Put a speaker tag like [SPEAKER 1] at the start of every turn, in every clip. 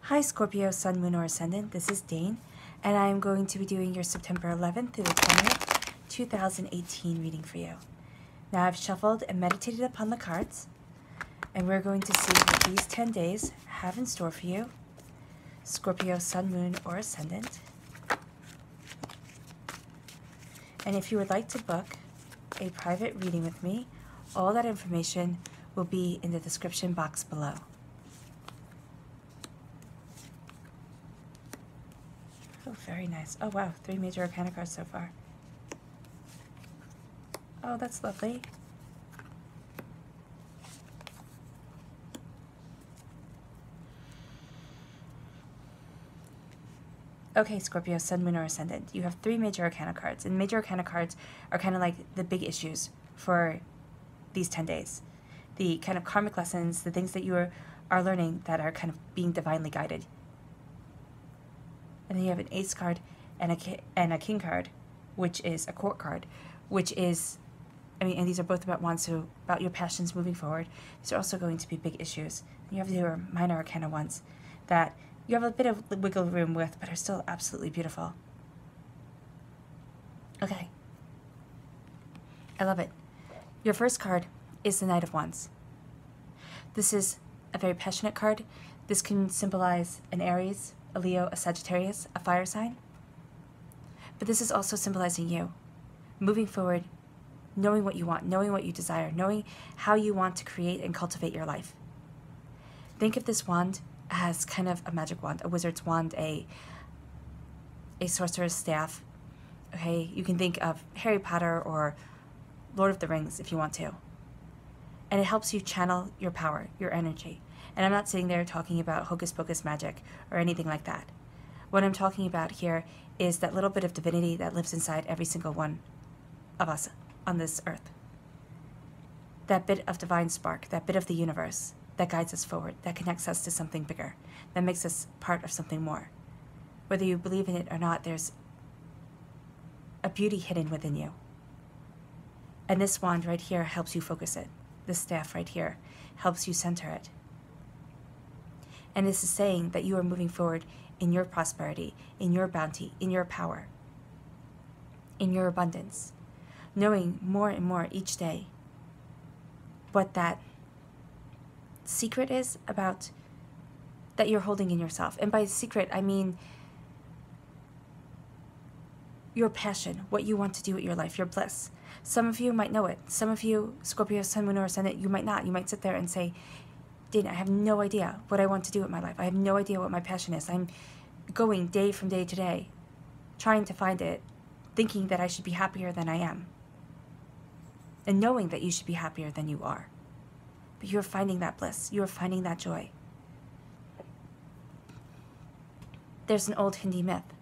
[SPEAKER 1] Hi Scorpio, Sun, Moon, or Ascendant. This is Dane, and I am going to be doing your September 11th through the 20th, 2018 reading for you. Now I've shuffled and meditated upon the cards, and we're going to see what these 10 days have in store for you. Scorpio, Sun, Moon, or Ascendant. And if you would like to book a private reading with me, all that information will be in the description box below. Oh, very nice. Oh, wow. 3 major arcana cards so far. Oh, that's lovely. Okay, Scorpio, Sun, Moon, or Ascendant. You have 3 major arcana cards. And major arcana cards are kind of like the big issues for these 10 days. The kind of karmic lessons, the things that you are learning that are kind of being divinely guided. And then you have an Ace card and a King card, which is a Court card, which is, and these are both about wands, so about your passions moving forward. These are also going to be big issues. And you have your minor arcana ones that you have a bit of wiggle room with, but are still absolutely beautiful. Okay. I love it. Your first card is the Knight of Wands. This is a very passionate card. This can symbolize an Aries, a Leo, a Sagittarius, a fire sign. But this is also symbolizing you. Moving forward, knowing what you want, knowing what you desire, knowing how you want to create and cultivate your life. Think of this wand as kind of a magic wand, a wizard's wand, a sorcerer's staff. Okay, you can think of Harry Potter or Lord of the Rings if you want to. And it helps you channel your power, your energy. And I'm not sitting there talking about hocus pocus magic or anything like that. What I'm talking about here is that little bit of divinity that lives inside every single one of us on this earth. That bit of divine spark, that bit of the universe that guides us forward, that connects us to something bigger, that makes us part of something more. Whether you believe in it or not, there's a beauty hidden within you. And this wand right here helps you focus it. This staff right here helps you center it. And this is saying that you are moving forward in your prosperity, in your bounty, in your power, in your abundance, knowing more and more each day what that secret is about that you're holding in yourself. And by secret, I mean your passion, what you want to do with your life, your bliss. Some of you might know it. Some of you, Scorpio, Sun, Moon, or Ascendant, you might not. You might sit there and say, Dana, I have no idea what I want to do with my life. I have no idea what my passion is. I'm going day from day to day, trying to find it, thinking that I should be happier than I am. And knowing that you should be happier than you are. But you're finding that bliss. You're finding that joy. There's an old Hindi myth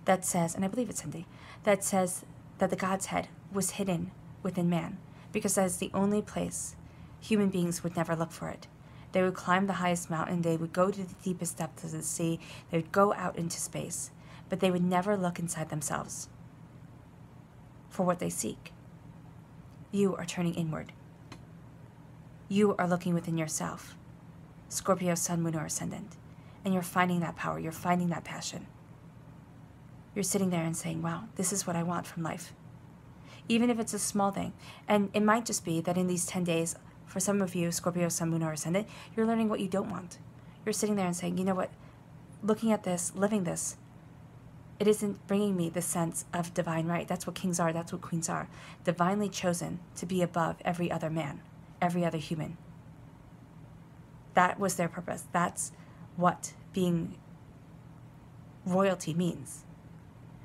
[SPEAKER 1] that says, and I believe it's Hindi, that says that the God's head was hidden within man because that is the only place human beings would never look for it. They would climb the highest mountain, they would go to the deepest depths of the sea, they would go out into space, but they would never look inside themselves for what they seek. You are turning inward. You are looking within yourself, Scorpio, Sun, Moon, or Ascendant, and you're finding that power, you're finding that passion. You're sitting there and saying, wow, this is what I want from life. Even if it's a small thing. And it might just be that in these 10 days, for some of you, Scorpio, Sun, Moon, or Ascendant, you're learning what you don't want. You're sitting there and saying, you know what, looking at this, living this, it isn't bringing me the sense of divine right. That's what kings are, that's what queens are. Divinely chosen to be above every other man, every other human. That was their purpose. That's what being royalty means,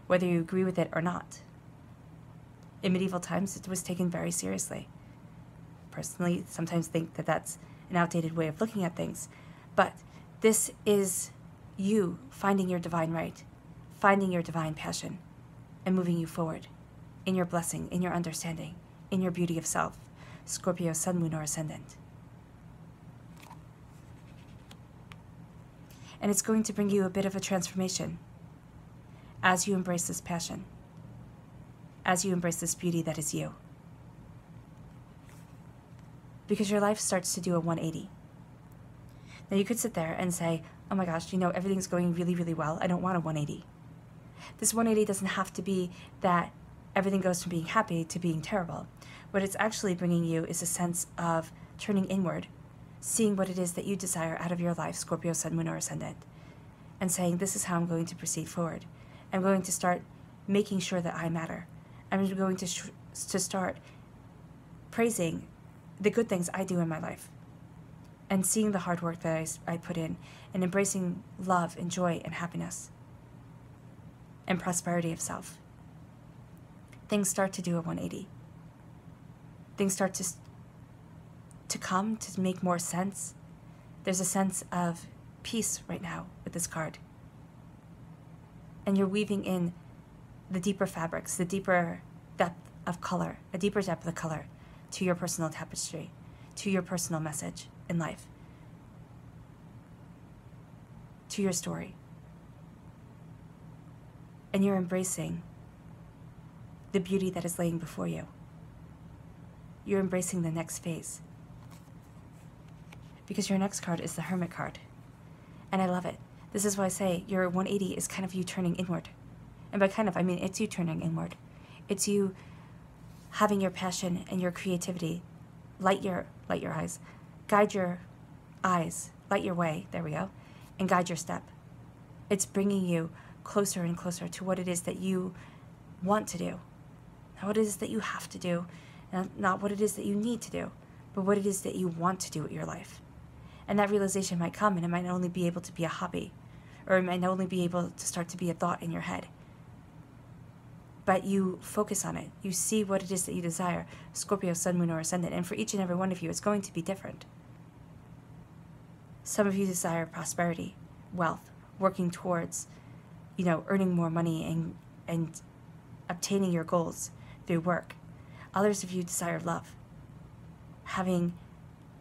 [SPEAKER 1] whether you agree with it or not. In medieval times, it was taken very seriously. Personally, sometimes think that that's an outdated way of looking at things. But this is you finding your divine right, finding your divine passion, and moving you forward in your blessing, in your understanding, in your beauty of self. Scorpio, Sun, Moon, or Ascendant. And it's going to bring you a bit of a transformation as you embrace this passion, as you embrace this beauty that is you. Because your life starts to do a 180. Now you could sit there and say, oh my gosh, everything's going really, really well. I don't want a 180. This 180 doesn't have to be that everything goes from being happy to being terrible. What it's actually bringing you is a sense of turning inward, seeing what it is that you desire out of your life, Scorpio, Sun, Moon, or Ascendant, and saying, this is how I'm going to proceed forward. I'm going to start making sure that I matter. I'm going to start praising the good things I do in my life and seeing the hard work that I put in and embracing love and joy and happiness and prosperity of self. Things start to do a 180. Things start to come, to make more sense. There's a sense of peace right now with this card. And you're weaving in the deeper fabrics, the deeper depth of color, a deeper depth of color to your personal tapestry, to your personal message in life, to your story. And you're embracing the beauty that is laying before you. You're embracing the next phase. Because your next card is the Hermit card. And I love it. This is why I say your 180 is kind of you turning inward. And by kind of, I mean it's you turning inward. It's you having your passion and your creativity light your eyes, guide your eyes, light your way, there we go, and guide your step. It's bringing you closer and closer to what it is that you want to do. Not what it is that you have to do, not what it is that you need to do, but what it is that you want to do with your life. And that realization might come, and it might only be able to be a hobby, or it might only be able to start to be a thought in your head. But you focus on it. You see what it is that you desire, Scorpio, Sun, Moon, or Ascendant. And for each and every one of you, it's going to be different. Some of you desire prosperity, wealth, working towards, earning more money and obtaining your goals through work. Others of you desire love, having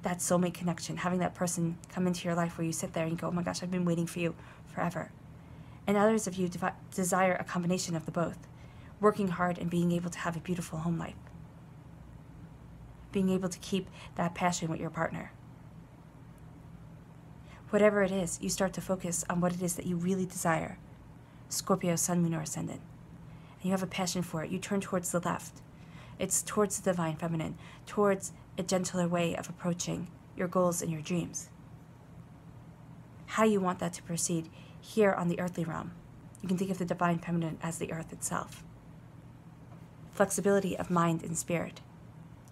[SPEAKER 1] that soulmate connection, having that person come into your life where you sit there and you go, oh my gosh, I've been waiting for you forever. And others of you desire a combination of the both, working hard and being able to have a beautiful home life, being able to keep that passion with your partner. Whatever it is, you start to focus on what it is that you really desire, Scorpio, Sun, Moon, or Ascendant, and you have a passion for it. You turn towards the left. It's towards the divine feminine, towards a gentler way of approaching your goals and your dreams. How you want that to proceed here on the earthly realm. You can think of the divine feminine as the earth itself. Flexibility of mind and spirit.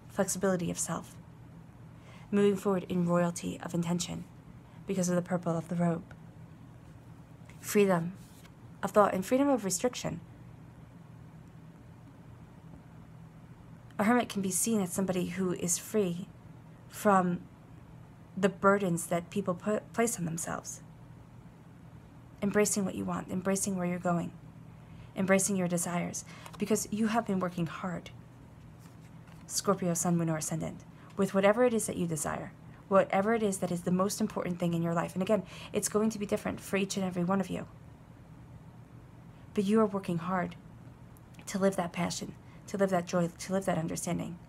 [SPEAKER 1] Flexibility of self. Moving forward in royalty of intention because of the purple of the robe. Freedom of thought and freedom of restriction. A hermit can be seen as somebody who is free from the burdens that people place on themselves. Embracing what you want, embracing where you're going, embracing your desires, because you have been working hard, Scorpio, Sun, Moon, or Ascendant, with whatever it is that you desire, whatever it is that is the most important thing in your life. And again, it's going to be different for each and every one of you. But you are working hard to live that passion, to live that joy, to live that understanding.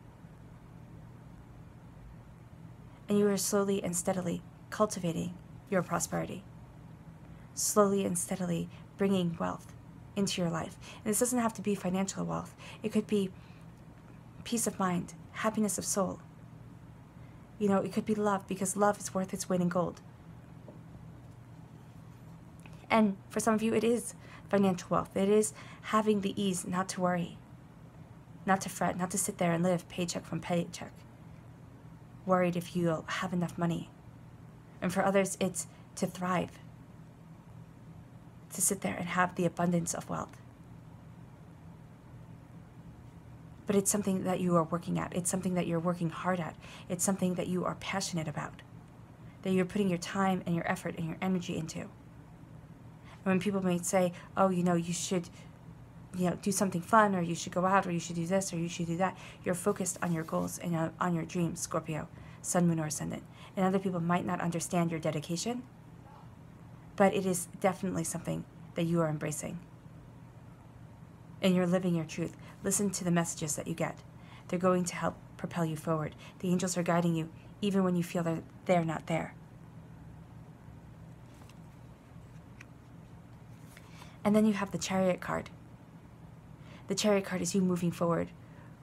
[SPEAKER 1] And you are slowly and steadily cultivating your prosperity. Slowly and steadily bringing wealth into your life. And this doesn't have to be financial wealth. It could be peace of mind, happiness of soul. It could be love, because love is worth its weight in gold. And for some of you, it is financial wealth. It is having the ease not to worry, not to fret, not to sit there and live paycheck from paycheck, worried if you'll have enough money. And for others, it's to thrive, to sit there and have the abundance of wealth. But it's something that you are working at. It's something that you're working hard at. It's something that you are passionate about, that you're putting your time and your effort and your energy into. And when people might say, oh, you should, do something fun, or you should go out, or you should do this, or you should do that, you're focused on your goals and on your dreams, Scorpio, Sun, Moon, or Ascendant. And other people might not understand your dedication, but it is definitely something that you are embracing. And you're living your truth. Listen to the messages that you get. They're going to help propel you forward. The angels are guiding you even when you feel that they're not there. And then you have the Chariot card. The Chariot card is you moving forward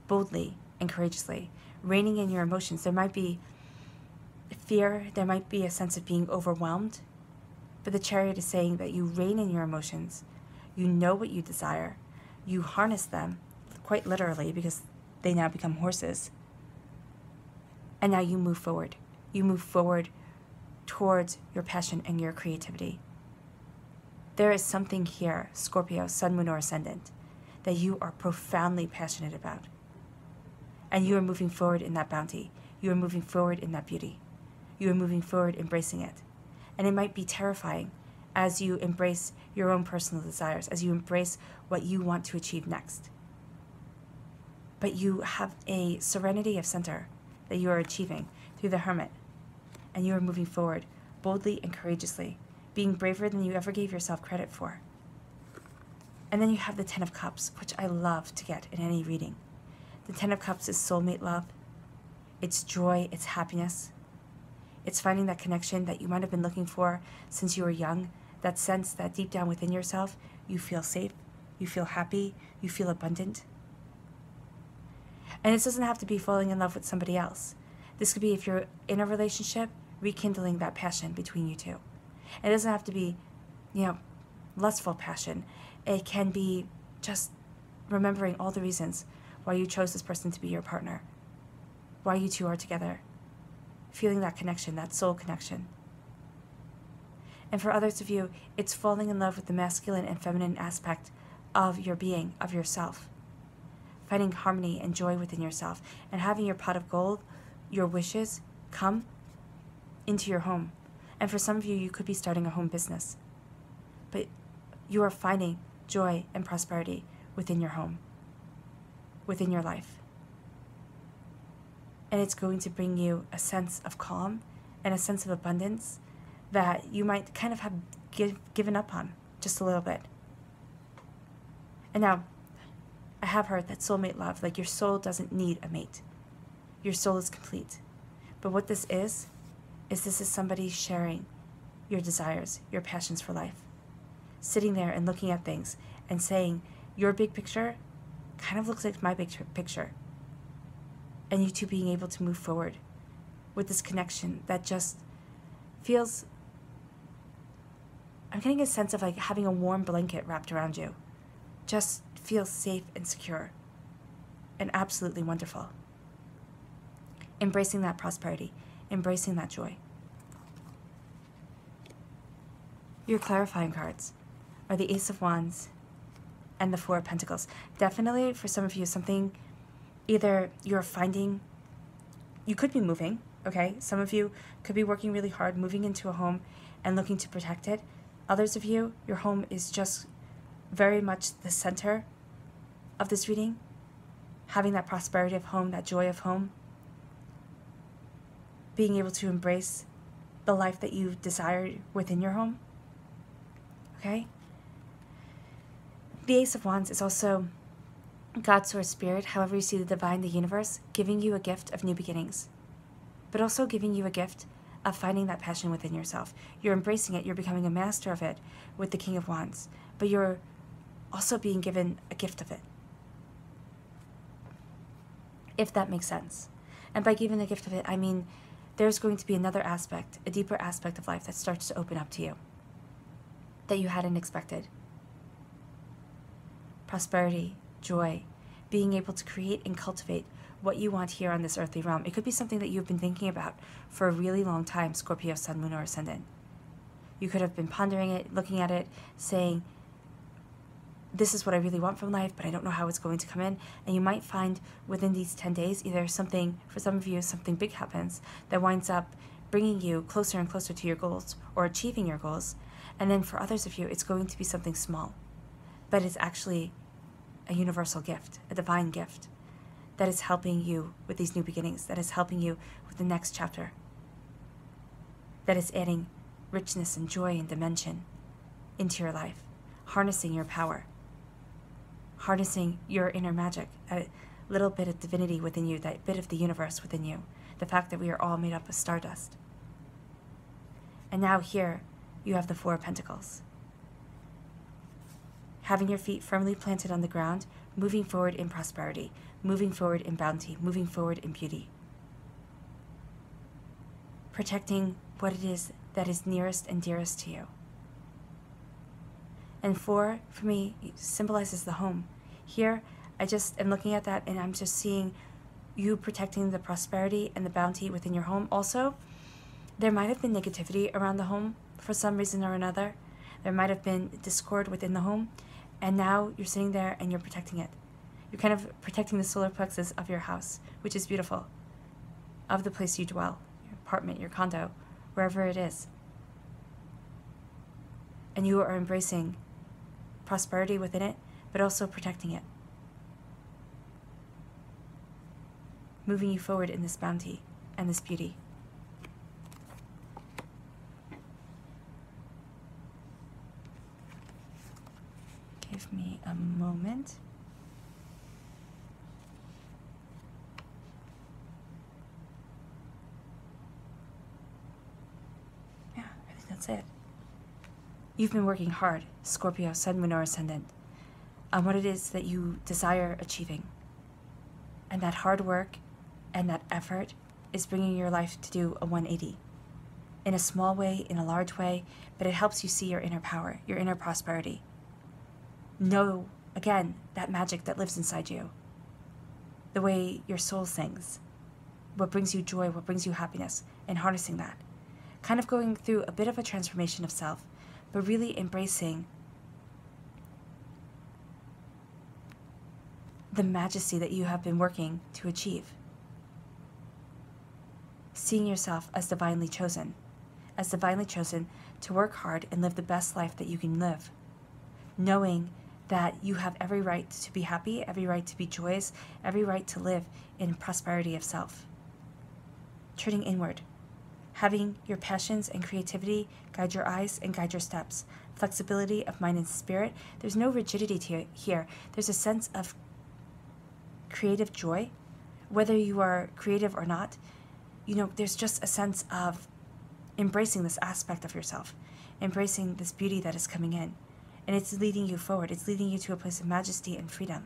[SPEAKER 1] boldly and courageously, reining in your emotions. There might be fear, there might be a sense of being overwhelmed, but the Chariot is saying that you rein in your emotions. You know what you desire. You harness them, quite literally, because they now become horses. And now you move forward. You move forward towards your passion and your creativity. There is something here, Scorpio, Sun, Moon, or Ascendant, that you are profoundly passionate about. And you are moving forward in that bounty. You are moving forward in that beauty. You are moving forward embracing it. And it might be terrifying as you embrace your own personal desires, as you embrace what you want to achieve next. But you have a serenity of center that you are achieving through the Hermit. And you are moving forward boldly and courageously, being braver than you ever gave yourself credit for. And then you have the Ten of Cups, which I love to get in any reading. The Ten of Cups is soulmate love. It's joy, it's happiness. It's finding that connection that you might have been looking for since you were young, that sense that deep down within yourself, you feel safe, you feel happy, you feel abundant. And this doesn't have to be falling in love with somebody else. This could be, if you're in a relationship, rekindling that passion between you two. It doesn't have to be, lustful passion. It can be just remembering all the reasons why you chose this person to be your partner, why you two are together, feeling that connection, that soul connection. And for others of you, it's falling in love with the masculine and feminine aspect of your being, of yourself, finding harmony and joy within yourself, and having your pot of gold, your wishes, come into your home. And for some of you, you could be starting a home business. But you are finding joy and prosperity within your home, within your life. And it's going to bring you a sense of calm and a sense of abundance that you might kind of have given up on just a little bit. And now, I have heard that soulmate love, like your soul doesn't need a mate. Your soul is complete. But what this is this is somebody sharing your desires, your passions for life. Sitting there and looking at things and saying, your big picture kind of looks like my big picture. And you two being able to move forward with this connection that just feels, I'm getting a sense of like having a warm blanket wrapped around you. Just feels safe and secure and absolutely wonderful. Embracing that prosperity, embracing that joy. Your clarifying cards are the Ace of Wands and the Four of Pentacles. Definitely for some of you, something, either you're finding, you could be moving, okay? Some of you could be working really hard, moving into a home and looking to protect it. Others of you, your home is just very much the center of this reading, having that prosperity of home, that joy of home, being able to embrace the life that you desire within your home, okay? The Ace of Wands is also God, Source, Spirit, however you see the divine, the universe, giving you a gift of new beginnings, but also giving you a gift of finding that passion within yourself. You're embracing it, you're becoming a master of it with the King of Wands, but you're also being given a gift of it, if that makes sense. And by giving the gift of it, I mean there's going to be another aspect, a deeper aspect of life that starts to open up to you that you hadn't expected. Prosperity, joy, being able to create and cultivate what you want here on this earthly realm. It could be something that you've been thinking about for a really long time, Scorpio, Sun, Moon, or Ascendant. You could have been pondering it, looking at it, saying, this is what I really want from life, but I don't know how it's going to come in. And you might find within these 10 days, either something, for some of you, something big happens that winds up bringing you closer and closer to your goals or achieving your goals. And then for others of you, it's going to be something small, but it's actually a universal gift, a divine gift that is helping you with these new beginnings, that is helping you with the next chapter, that is adding richness and joy and dimension into your life, harnessing your power, harnessing your inner magic, a little bit of divinity within you, that bit of the universe within you, the fact that we are all made up of stardust. And now here you have the Four of Pentacles. having your feet firmly planted on the ground, moving forward in prosperity, moving forward in bounty, moving forward in beauty. Protecting what it is that is nearest and dearest to you. And 4, for me, symbolizes the home. Here, I just am looking at that and I'm just seeing you protecting the prosperity and the bounty within your home. Also, there might have been negativity around the home for some reason or another. There might have been discord within the home, and now you're sitting there and you're protecting it. You're kind of protecting the solar plexus of your house, which is beautiful, of the place you dwell, your apartment, your condo, wherever it is. And you are embracing prosperity within it, but also protecting it. Moving you forward in this bounty and this beauty. Give me a moment. Yeah, I think that's it. You've been working hard, Scorpio, Sun, Moon, or Ascendant, on what it is that you desire achieving. And that hard work and that effort is bringing your life to do a 180. In a small way, in a large way, but it helps you see your inner power, your inner prosperity. Know, again, that magic that lives inside you. The way your soul sings. What brings you joy, what brings you happiness, and harnessing that. Kind of going through a bit of a transformation of self, but really embracing the majesty that you have been working to achieve. Seeing yourself as divinely chosen to work hard and live the best life that you can live. Knowing that you have every right to be happy, every right to be joyous, every right to live in prosperity of self. Turning inward. Having your passions and creativity guide your eyes and guide your steps. Flexibility of mind and spirit. There's no rigidity to it here. There's a sense of creative joy. Whether you are creative or not, there's just a sense of embracing this aspect of yourself, embracing this beauty that is coming in. And it's leading you forward. It's leading you to a place of majesty and freedom.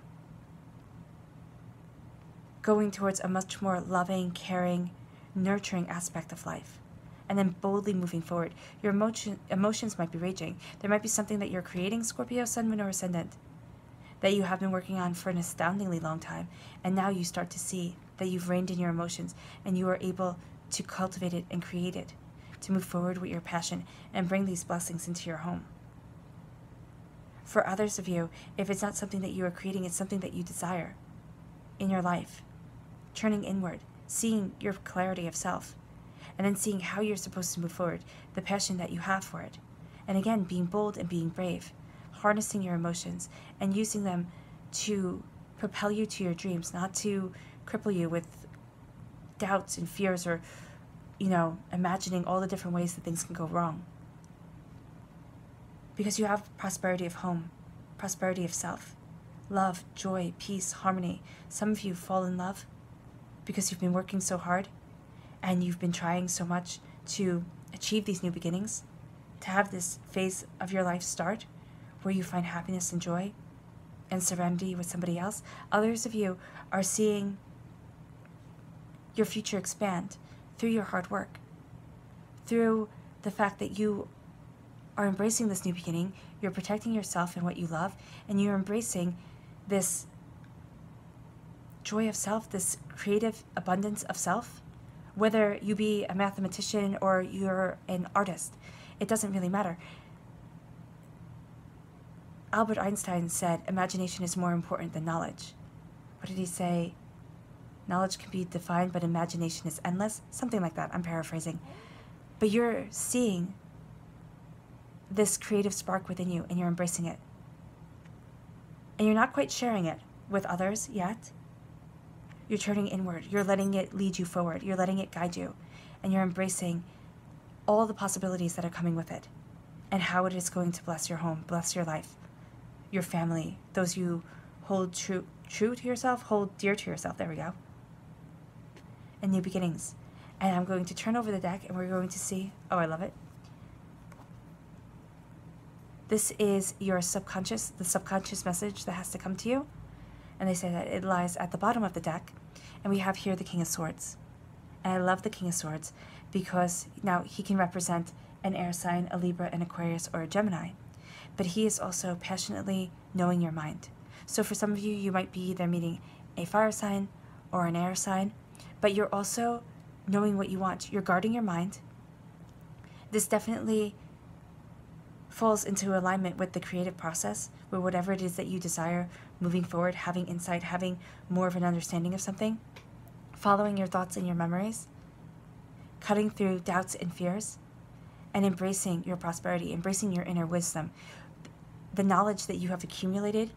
[SPEAKER 1] Going towards a much more loving, caring, nurturing aspect of life. And then boldly moving forward. Your emotions might be raging. There might be something that you're creating, Scorpio, Sun, Moon, or Ascendant, that you have been working on for an astoundingly long time. And now you start to see that you've reined in your emotions and you are able to cultivate it and create it, to move forward with your passion and bring these blessings into your home. For others of you, if it's not something that you are creating, it's something that you desire in your life. Turning inward, seeing your clarity of self, and then seeing how you're supposed to move forward, the passion that you have for it. And again, being bold and being brave, harnessing your emotions and using them to propel you to your dreams, not to cripple you with doubts and fears or, imagining all the different ways that things can go wrong. Because you have prosperity of home, prosperity of self, love, joy, peace, harmony. Some of you fall in love because you've been working so hard and you've been trying so much to achieve these new beginnings, to have this phase of your life start where you find happiness and joy and serenity with somebody else. Others of you are seeing your future expand through your hard work, through the fact that you are embracing this new beginning, you're protecting yourself and what you love, and you're embracing this joy of self, this creative abundance of self. Whether you be a mathematician or you're an artist, it doesn't really matter. Albert Einstein said, imagination is more important than knowledge. What did he say? Knowledge can be defined, but imagination is endless. Something like that, I'm paraphrasing. But you're seeing this creative spark within you, and you're embracing it. And you're not quite sharing it with others yet. You're turning inward. You're letting it lead you forward. You're letting it guide you. And you're embracing all the possibilities that are coming with it and how it is going to bless your home, bless your life, your family, those you hold true to yourself, hold dear to yourself. There we go. And new beginnings. And I'm going to turn over the deck and we're going to see, oh, I love it. This is your subconscious, the subconscious message that has to come to you. And they say that it lies at the bottom of the deck. And we have here the King of Swords. And I love the King of Swords because now he can represent an air sign, a Libra, an Aquarius, or a Gemini. But he is also passionately knowing your mind. So for some of you, you might be either meeting a fire sign or an air sign, but you're also knowing what you want. You're guarding your mind. This definitely falls into alignment with the creative process, where whatever it is that you desire moving forward, having insight, having more of an understanding of something, following your thoughts and your memories, cutting through doubts and fears, and embracing your prosperity, embracing your inner wisdom, the knowledge that you have accumulated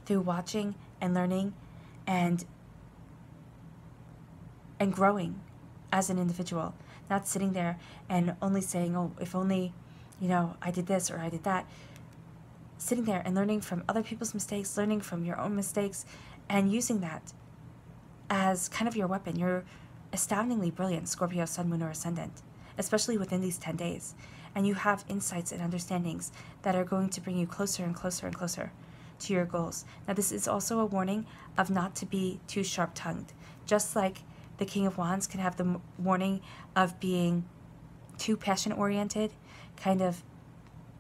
[SPEAKER 1] through watching and learning and growing as an individual, not sitting there and only saying, oh, if only, you know, I did this or I did that. Sitting there and learning from other people's mistakes, learning from your own mistakes, and using that as kind of your weapon. You're astoundingly brilliant, Scorpio, Sun, Moon, or Ascendant, especially within these 10 days. And you have insights and understandings that are going to bring you closer and closer and closer to your goals. Now, this is also a warning of not to be too sharp-tongued. Just like the King of Wands can have the warning of being too passion-oriented, kind of,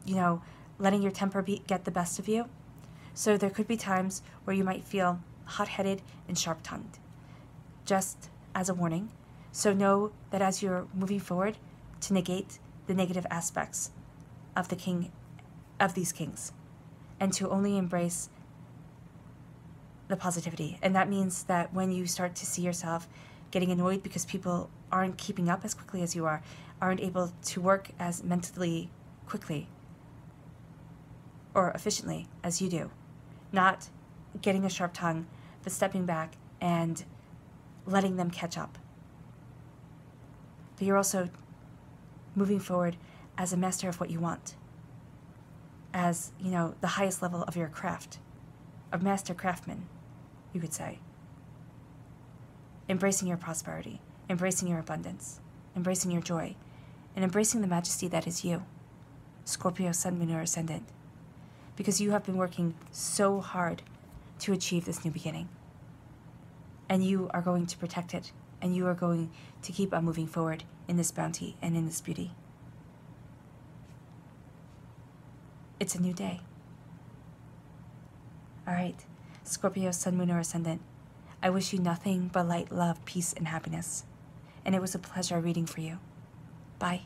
[SPEAKER 1] you know, letting your temper get the best of you. So there could be times where you might feel hot-headed and sharp-tongued, just as a warning. So know that as you're moving forward, to negate the negative aspects of the king, of these kings, and to only embrace the positivity. And that means that when you start to see yourself getting annoyed because people aren't keeping up as quickly as you are, aren't able to work as mentally quickly or efficiently as you do, not getting a sharp tongue, but stepping back and letting them catch up. But you're also moving forward as a master of what you want, as, you know, the highest level of your craft, a master craftsman, you could say. Embracing your prosperity, embracing your abundance, embracing your joy, and embracing the majesty that is you, Scorpio, Sun, Moon, or Ascendant, because you have been working so hard to achieve this new beginning. And you are going to protect it, and you are going to keep on moving forward in this bounty and in this beauty. It's a new day. All right, Scorpio, Sun, Moon, or Ascendant, I wish you nothing but light, love, peace, and happiness. And it was a pleasure reading for you. Bye.